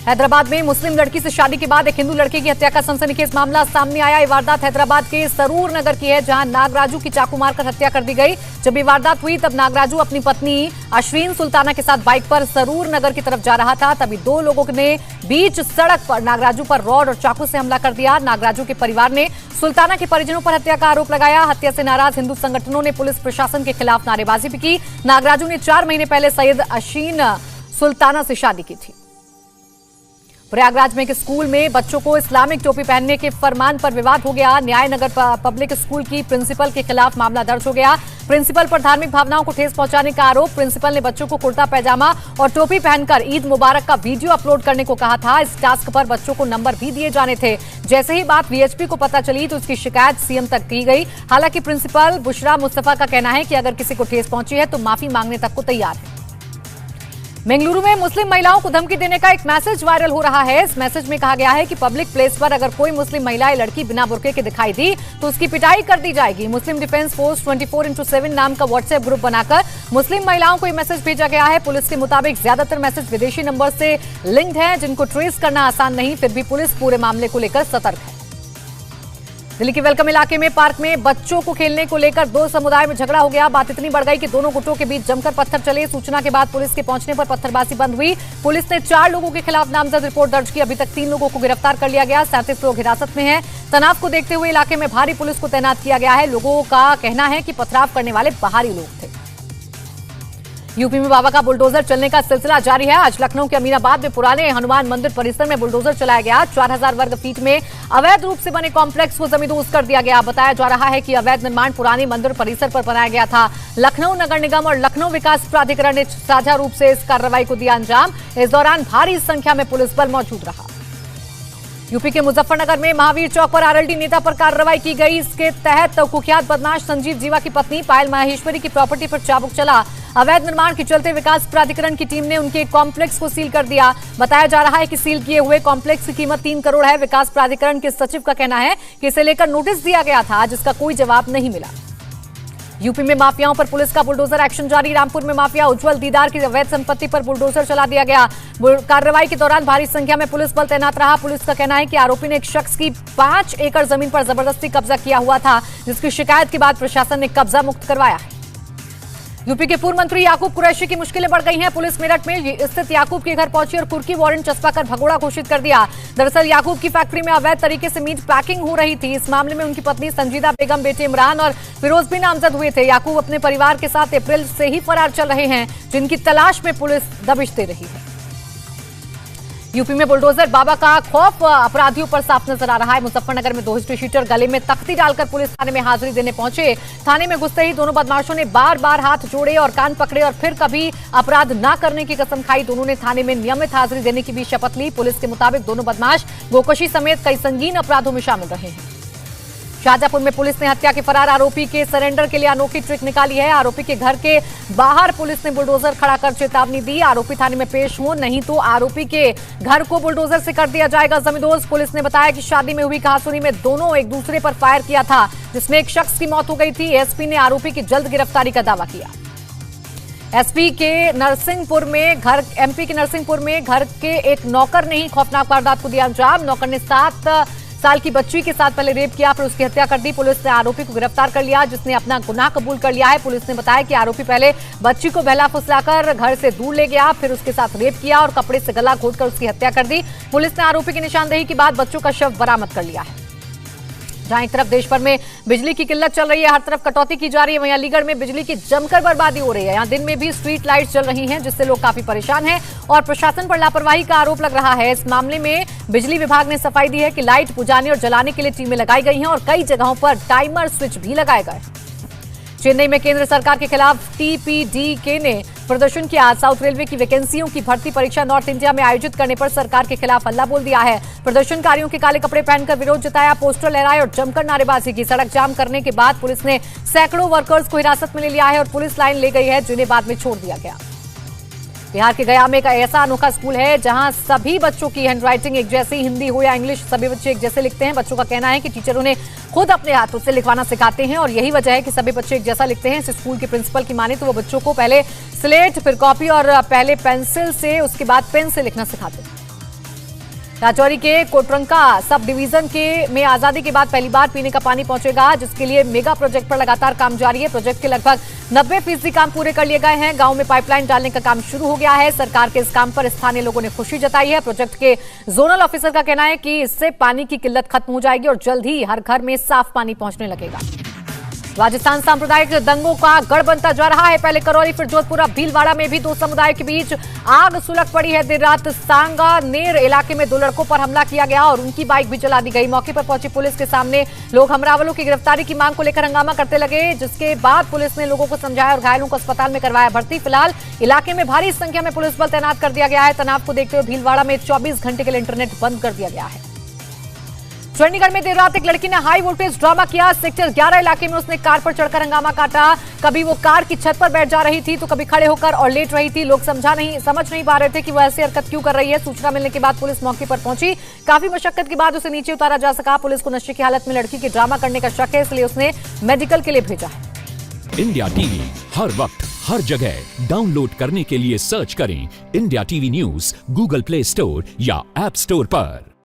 हैदराबाद में मुस्लिम लड़की से शादी के बाद एक हिंदू लड़के की हत्या का सनसनीखेज मामला सामने आया। ये वारदात हैदराबाद के सरूर नगर की है, जहां नागराजू की चाकू मारकर हत्या कर दी गई। जब ये वारदात हुई तब नागराजू अपनी पत्नी अश्विन सुल्ताना के साथ बाइक पर सरूर नगर की तरफ जा रहा था। तभी दो लोगों ने बीच सड़क पर नागराजू पर रॉड और चाकू से हमला कर दिया। नागराजू के परिवार ने सुल्ताना के परिजनों पर हत्या का आरोप लगाया। हत्या से नाराज हिंदू संगठनों ने पुलिस प्रशासन के खिलाफ नारेबाजी भी की। नागराजू ने 4 महीने पहले सैयद अशीन सुल्ताना से शादी की थी। प्रयागराज में एक स्कूल में बच्चों को इस्लामिक टोपी पहनने के फरमान पर विवाद हो गया। न्याय नगर पब्लिक स्कूल की प्रिंसिपल के खिलाफ मामला दर्ज हो गया। प्रिंसिपल पर धार्मिक भावनाओं को ठेस पहुंचाने का आरोप। प्रिंसिपल ने बच्चों को कुर्ता पैजामा और टोपी पहनकर ईद मुबारक का वीडियो अपलोड करने को कहा था। इस टास्क पर बच्चों को नंबर भी दिए जाने थे। जैसे ही बात वीएचपी को पता चली तो उसकी शिकायत सीएम तक की गई। हालांकि प्रिंसिपल बुशरा मुस्तफा का कहना है कि अगर किसी को ठेस पहुंची है तो माफी मांगने तक को तैयार है। बेंगलुरु में मुस्लिम महिलाओं को धमकी देने का एक मैसेज वायरल हो रहा है। इस मैसेज में कहा गया है कि पब्लिक प्लेस पर अगर कोई मुस्लिम महिला या लड़की बिना बुर्के के दिखाई दी तो उसकी पिटाई कर दी जाएगी। मुस्लिम डिफेंस फोर्स 24x7 नाम का व्हाट्सएप ग्रुप बनाकर मुस्लिम महिलाओं को यह मैसेज भेजा गया है। पुलिस के मुताबिक ज्यादातर मैसेज विदेशी नंबर से लिंक्ड है, जिनको ट्रेस करना आसान नहीं। फिर भी पुलिस पूरे मामले को लेकर सतर्क है। दिल्ली के वेलकम इलाके में पार्क में बच्चों को खेलने को लेकर दो समुदाय में झगड़ा हो गया। बात इतनी बढ़ गई कि दोनों गुटों के बीच जमकर पत्थर चले। सूचना के बाद पुलिस के पहुंचने पर पत्थरबाजी बंद हुई। पुलिस ने 4 लोगों के खिलाफ नामजद रिपोर्ट दर्ज की। अभी तक 3 लोगों को गिरफ्तार कर लिया गया। 37 लोग हिरासत में हैं। तनाव को देखते हुए इलाके में भारी पुलिस को तैनात किया गया है। लोगों का कहना है कि पथराव करने वाले बाहरी लोग थे। यूपी में बाबा का बुलडोजर चलने का सिलसिला जारी है। आज लखनऊ के अमीनाबाद में पुराने हनुमान मंदिर परिसर में बुलडोजर चलाया गया। 4000 वर्ग फीट में अवैध रूप से बने कॉम्प्लेक्स को जमींदोज कर दिया गया। बताया जा रहा है कि अवैध निर्माण पुराने मंदिर परिसर पर बनाया गया था। लखनऊ नगर निगम और लखनऊ विकास प्राधिकरण ने साझा रूप से इस कार्रवाई को दिया अंजाम। इस दौरान भारी संख्या में पुलिस बल मौजूद रहा। यूपी के मुजफ्फरनगर में महावीर चौक पर आरएलडी नेता पर कार्रवाई की गई। इसके तहत कुख्यात बदमाश संजीव जीवा की पत्नी पायल माहेश्वरी की प्रॉपर्टी पर चाबुक चला। अवैध निर्माण के चलते विकास प्राधिकरण की टीम ने उनके कॉम्प्लेक्स को सील कर दिया। बताया जा रहा है कि सील किए हुए कॉम्प्लेक्स की कीमत 3 करोड़ है। विकास प्राधिकरण के सचिव का कहना है कि इसे लेकर नोटिस दिया गया था, जिसका कोई जवाब नहीं मिला। यूपी में माफियाओं पर पुलिस का बुलडोजर एक्शन जारी। रामपुर में माफिया उज्जवल दीदार की अवैध संपत्ति पर बुलडोजर चला दिया गया। कार्रवाई के दौरान भारी संख्या में पुलिस बल तैनात रहा। पुलिस का कहना है कि आरोपी ने एक शख्स की 5 एकड़ जमीन पर जबरदस्ती कब्जा किया हुआ था, जिसकी शिकायत के बाद प्रशासन ने कब्जा मुक्त करवाया है। यूपी के पूर्व मंत्री याकूब कुरैशी की मुश्किलें बढ़ गई हैं। पुलिस मेरठ में स्थित याकूब के घर पहुंची और कुर्की वारंट चस्पाकर भगोड़ा घोषित कर दिया। दरअसल याकूब की फैक्ट्री में अवैध तरीके से मीट पैकिंग हो रही थी। इस मामले में उनकी पत्नी संजीदा बेगम, बेटे इमरान और फिरोज भी नामजद हुए थे। याकूब अपने परिवार के साथ अप्रैल से ही फरार चल रहे हैं, जिनकी तलाश में पुलिस दबिश दे रही है। यूपी में बुलडोजर बाबा का खौफ अपराधियों पर साफ नजर आ रहा है। मुजफ्फरनगर में 2 हिस्ट्री शीटर गले में तख्ती डालकर पुलिस थाने में हाजिरी देने पहुंचे। थाने में घुसते ही दोनों बदमाशों ने बार-बार हाथ जोड़े और कान पकड़े और फिर कभी अपराध न करने की कसम खाई। दोनों ने थाने में नियमित हाजिरी देने की भी शपथ ली। पुलिस के मुताबिक दोनों बदमाश गोकशी समेत कई संगीन अपराधों में शामिल रहे हैं। शाहजहांपुर में पुलिस ने हत्या के फरार आरोपी के सरेंडर के लिए अनोखी ट्रिक निकाली है। आरोपी के घर के बाहर पुलिस ने बुलडोजर खड़ा कर चेतावनी दी, आरोपी थाने में पेश हो, नहीं तो आरोपी के घर को बुलडोजर से कर दिया जाएगा जमींदोज। पुलिस ने बताया कि शादी में हुई कहासुनी में दोनों एक दूसरे पर फायर किया था, जिसमें एक शख्स की मौत हो गई थी। एसपी ने आरोपी की जल्द गिरफ्तारी का दावा किया। एमपी के नरसिंहपुर में घर के एक नौकर ने ही खौफनाक वारदात को दिया अंजाम। नौकर ने 7 साल की बच्ची के साथ पहले रेप किया, फिर उसकी हत्या कर दी। पुलिस ने आरोपी को गिरफ्तार कर लिया, जिसने अपना गुनाह कबूल कर लिया है। पुलिस ने बताया कि आरोपी पहले बच्ची को बहला फुसलाकर घर से दूर ले गया, फिर उसके साथ रेप किया और कपड़े से गला घोंटकर उसकी हत्या कर दी। पुलिस ने आरोपी की निशानदेही के बाद बच्चों का शव बरामद कर लिया है। जहां एक तरफ देश भर में बिजली की किल्लत चल रही है, हर तरफ कटौती की जा रही है, वहीं अलीगढ़ में बिजली की जमकर बर्बादी हो रही है। यहां दिन में भी स्ट्रीट लाइट्स जल रही हैं, जिससे लोग काफी परेशान हैं और प्रशासन पर लापरवाही का आरोप लग रहा है। इस मामले में बिजली विभाग ने सफाई दी है कि लाइट बुझाने और जलाने के लिए टीमें लगाई गई हैं और कई जगहों पर टाइमर स्विच भी लगाए गए। चेन्नई में केंद्र सरकार के खिलाफ टीपीडीके ने प्रदर्शन किया। साउथ रेलवे की वैकेंसियों की भर्ती परीक्षा नॉर्थ इंडिया में आयोजित करने पर सरकार के खिलाफ हल्ला बोल दिया है। प्रदर्शनकारियों के काले कपड़े पहनकर विरोध जताया, पोस्टर लहराए और जमकर नारेबाजी की। सड़क जाम करने के बाद पुलिस ने सैकड़ों वर्कर्स को हिरासत में ले लिया है और पुलिस लाइन ले गई है, जिन्हें बाद में छोड़ दिया गया। बिहार के गया में एक ऐसा अनोखा स्कूल है जहां सभी बच्चों की हैंडराइटिंग एक जैसी, हिंदी हो या इंग्लिश सभी बच्चे एक जैसे लिखते हैं। बच्चों का कहना है कि टीचर उन्हें खुद अपने हाथों से लिखवाना सिखाते हैं और यही वजह है कि सभी बच्चे एक जैसा लिखते हैं। इस स्कूल के प्रिंसिपल की माने तो वो बच्चों को पहले स्लेट, फिर कॉपी और पहले पेंसिल से, उसके बाद पेन से लिखना सिखाते हैं। राजौरी के कोटरंका सब डिवीजन में आजादी के बाद पहली बार पीने का पानी पहुंचेगा, जिसके लिए मेगा प्रोजेक्ट पर लगातार काम जारी है। प्रोजेक्ट के लगभग 90% काम पूरे कर लिए गए हैं। गांव में पाइपलाइन डालने का काम शुरू हो गया है। सरकार के इस काम पर स्थानीय लोगों ने खुशी जताई है। प्रोजेक्ट के जोनल ऑफिसर का कहना है कि इससे पानी की किल्लत खत्म हो जाएगी और जल्द ही हर घर में साफ पानी पहुंचने लगेगा। राजस्थान सांप्रदायिक दंगों का गढ़ बनता जा रहा है। पहले करौली, फिर जोधपुर, अब भीलवाड़ा में भी दो समुदायों के बीच आग सुलग पड़ी है। देर रात सांगानेर इलाके में दो लड़कों पर हमला किया गया और उनकी बाइक भी जला दी गई। मौके पर पहुंची पुलिस के सामने लोग हमलावरों की गिरफ्तारी की मांग को लेकर हंगामा करते लगे, जिसके बाद पुलिस ने लोगों को समझाया और घायलों को अस्पताल में करवाया भर्ती। फिलहाल इलाके में भारी संख्या में पुलिस बल तैनात कर दिया गया है। तनाव को देखते हुए भीलवाड़ा में 24 घंटे के लिए इंटरनेट बंद कर दिया गया है। चंडीगढ़ में देर रात एक लड़की ने हाई वोल्टेज ड्रामा किया। सेक्टर 11 इलाके में उसने कार पर चढ़कर हंगामा काटा। कभी वो कार की छत पर बैठ जा रही थी तो कभी खड़े होकर और लेट रही थी। लोग समझ नहीं पा रहे थे कि वो ऐसी हरकत क्यों कर रही है। सूचना मिलने के बाद पुलिस मौके पर पहुंची। काफी मशक्कत के बाद उसे नीचे उतारा जा सका। पुलिस को नशे की हालत में लड़की के ड्रामा करने का शक है, इसलिए उसने मेडिकल के लिए भेजा है। इंडिया टीवी हर वक्त हर जगह डाउनलोड करने के लिए सर्च करें India TV news Google play store या ऐप स्टोर पर।